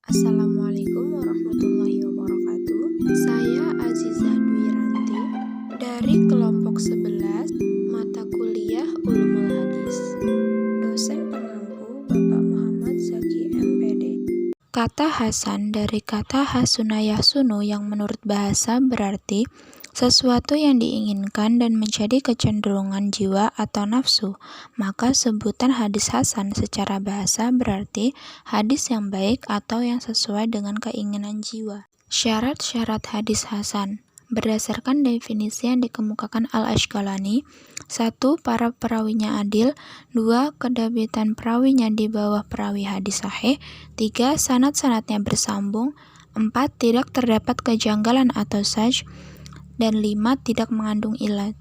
Assalamualaikum warahmatullahi wabarakatuh. Saya Azizah Dwi Ranti dari kelompok 11 mata kuliah Ulumul Hadis. Dosen pengampu Bapak Muhammad Zaki MPD. Kata Hasan dari kata hasuna yahsunu yang menurut bahasa berarti sesuatu yang diinginkan dan menjadi kecenderungan jiwa atau nafsu, maka sebutan hadis hasan secara bahasa berarti hadis yang baik atau yang sesuai dengan keinginan jiwa. Syarat-syarat hadis hasan berdasarkan definisi yang dikemukakan Al-Ashqalani: 1. Para perawinya adil. 2. Kedabitan perawinya di bawah perawi hadis sahih. 3. Sanad-sanadnya bersambung. 4. Tidak terdapat kejanggalan atau syadz. Dan 5. Tidak mengandung ilat.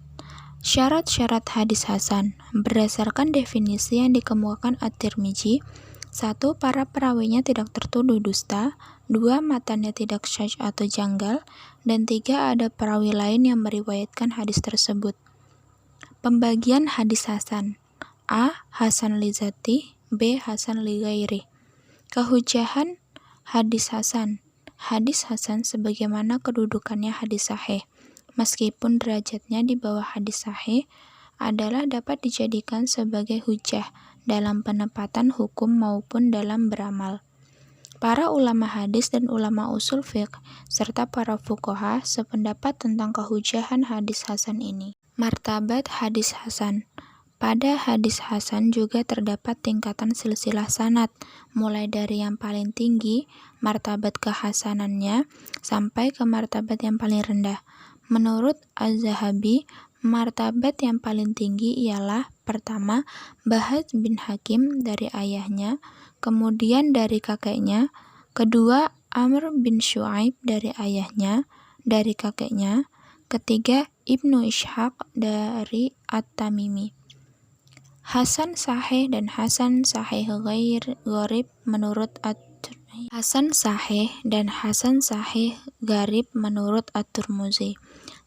Syarat-syarat hadis hasan berdasarkan definisi yang dikemukakan At-Tirmidzi: 1. Para perawinya tidak tertuduh dusta. 2. Matannya tidak syadz atau janggal. Dan 3. Ada perawi lain yang meriwayatkan hadis tersebut. Pembagian hadis hasan: A. Hasan li dzati, B. Hasan li ghairi. Kehujahan hadis hasan: hadis hasan sebagaimana kedudukannya hadis sahih, meskipun derajatnya di bawah hadis sahih, adalah dapat dijadikan sebagai hujjah dalam penempatan hukum maupun dalam beramal. Para ulama hadis dan ulama usul fiqh serta para fuqaha sependapat tentang kehujahan hadis hasan ini. Martabat hadis hasan: pada hadis hasan juga terdapat tingkatan silsilah sanad, mulai dari yang paling tinggi, martabat kehasanannya, sampai ke martabat yang paling rendah. Menurut Az-Zahabi, martabat yang paling tinggi ialah: pertama, Bahz bin Hakim dari ayahnya, kemudian dari kakeknya. Kedua, Amr bin Syu'aib dari ayahnya, dari kakeknya. Ketiga, Ibnu Ishaq dari At-Tamimi. Hasan sahih dan Hasan sahih gharib menurut Hasan sahih dan Hasan sahih gharib menurut At-Tirmidzi.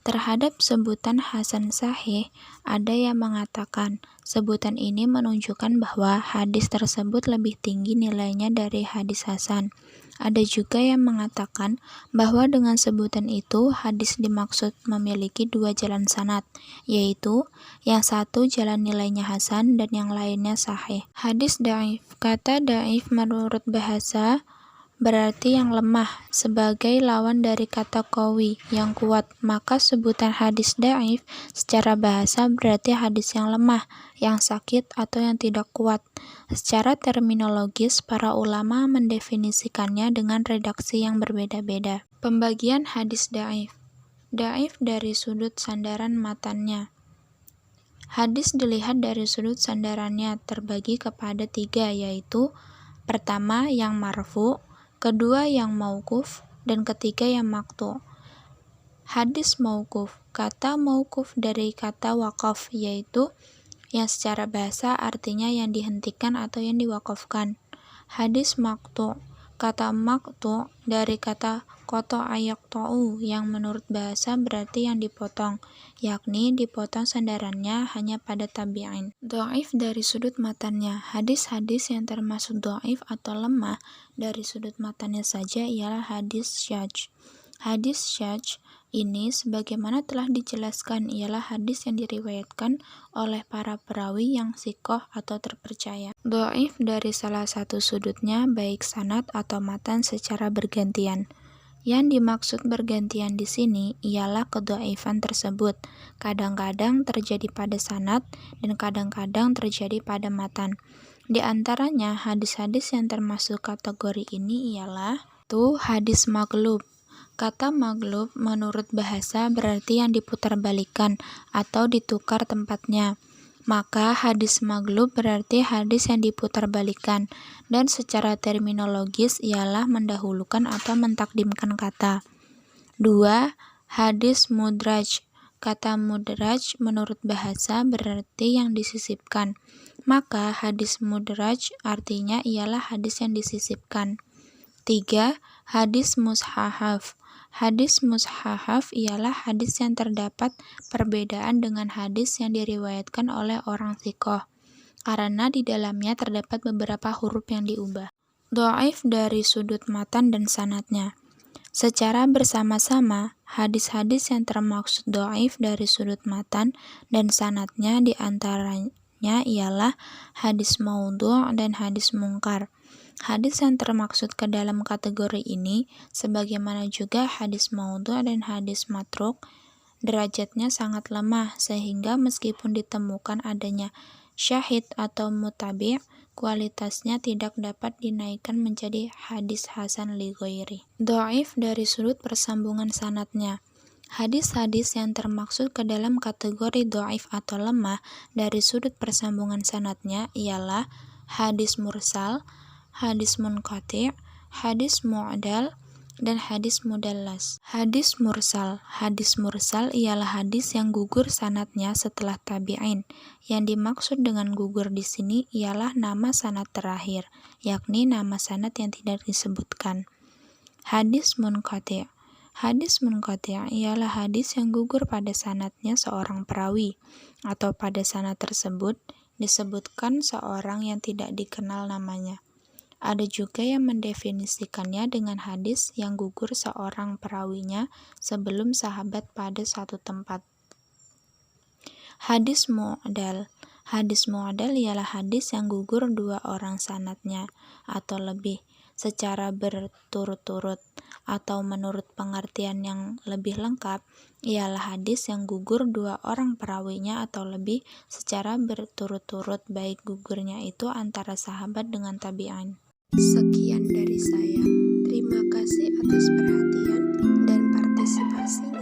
Terhadap sebutan Hasan sahih, ada yang mengatakan sebutan ini menunjukkan bahwa hadis tersebut lebih tinggi nilainya dari hadis hasan. Ada juga yang mengatakan bahwa dengan sebutan itu hadis dimaksud memiliki dua jalan sanad, yaitu yang satu jalan nilainya hasan dan yang lainnya sahih. Hadis dhaif: kata dhaif menurut bahasa berarti yang lemah, sebagai lawan dari kata qawi yang kuat. Maka sebutan hadis dhaif secara bahasa berarti hadis yang lemah, yang sakit atau yang tidak kuat. Secara terminologis, para ulama mendefinisikannya dengan redaksi yang berbeda-beda. Pembagian hadis dhaif: dhaif dari sudut sandaran matannya. Hadis dilihat dari sudut sandarannya terbagi kepada 3, yaitu: pertama, yang marfu', kedua, yang mauquf, dan ketiga, yang maqtu'. Hadis mauquf: kata mauquf dari kata waqaf, yaitu yang secara bahasa artinya yang dihentikan atau yang diwakafkan. Hadis maqtu': kata maqtu' dari kata qata'a yaqta'u, yang menurut bahasa berarti yang dipotong, yakni dipotong sandarannya hanya pada tabi'in. Dhaif dari sudut matannya: hadis-hadis yang termasuk dhaif atau lemah dari sudut matannya saja ialah hadis syadz. Hadis syadz ini sebagaimana telah dijelaskan ialah hadis yang diriwayatkan oleh para perawi yang thiqah atau terpercaya. Dhaif dari salah satu sudutnya, baik sanad atau matan secara bergantian. Yang dimaksud bergantian di sini ialah kedhaifan tersebut kadang-kadang terjadi pada sanad dan kadang-kadang terjadi pada matan. Di antaranya hadis-hadis yang termasuk kategori ini ialah hadis maghlub. Kata maghlub menurut bahasa berarti yang diputarbalikkan atau ditukar tempatnya. Maka hadis maghlub berarti hadis yang diputarbalikkan, dan secara terminologis ialah mendahulukan atau mentakdimkan kata. 2. Hadis mudraj. Kata mudraj menurut bahasa berarti yang disisipkan. Maka hadis mudraj artinya ialah hadis yang disisipkan. 3. Hadis mushahaf. Hadis mushahaf ialah hadis yang terdapat perbedaan dengan hadis yang diriwayatkan oleh orang thiqah, karena di dalamnya terdapat beberapa huruf yang diubah. Dhaif dari sudut matan dan sanadnya. Secara bersama-sama, hadis-hadis yang termaksud dhaif dari sudut matan dan sanadnya diantaranya ialah hadis maudhu' dan hadis mungkar. Hadis yang termaksud ke dalam kategori ini, sebagaimana juga hadis maudhu' dan hadis matruk, derajatnya sangat lemah sehingga meskipun ditemukan adanya syahid atau mutabi', kualitasnya tidak dapat dinaikkan menjadi hadis hasan li ghairi. Dhaif dari sudut persambungan sanadnya. Hadis-hadis yang termaksud ke dalam kategori dhaif atau lemah dari sudut persambungan sanadnya ialah hadis mursal, hadis munqati', hadis mu'dal, dan hadis mudallas. Hadis mursal ialah hadis yang gugur sanadnya setelah tabi'in. Yang dimaksud dengan gugur di sini ialah nama sanad terakhir, yakni nama sanad yang tidak disebutkan. Hadis munqati'. Hadis munqati' ialah hadis yang gugur pada sanadnya seorang perawi, atau pada sanad tersebut disebutkan seorang yang tidak dikenal namanya. Ada juga yang mendefinisikannya dengan hadis yang gugur seorang perawinya sebelum sahabat pada satu tempat. Hadis mu'dal. Hadis mu'dal ialah hadis yang gugur dua orang sanadnya atau lebih secara berturut-turut, atau menurut pengertian yang lebih lengkap ialah hadis yang gugur dua orang perawinya atau lebih secara berturut-turut, baik gugurnya itu antara sahabat dengan tabi'in. Sekian dari saya. Terima kasih atas perhatian dan partisipasinya.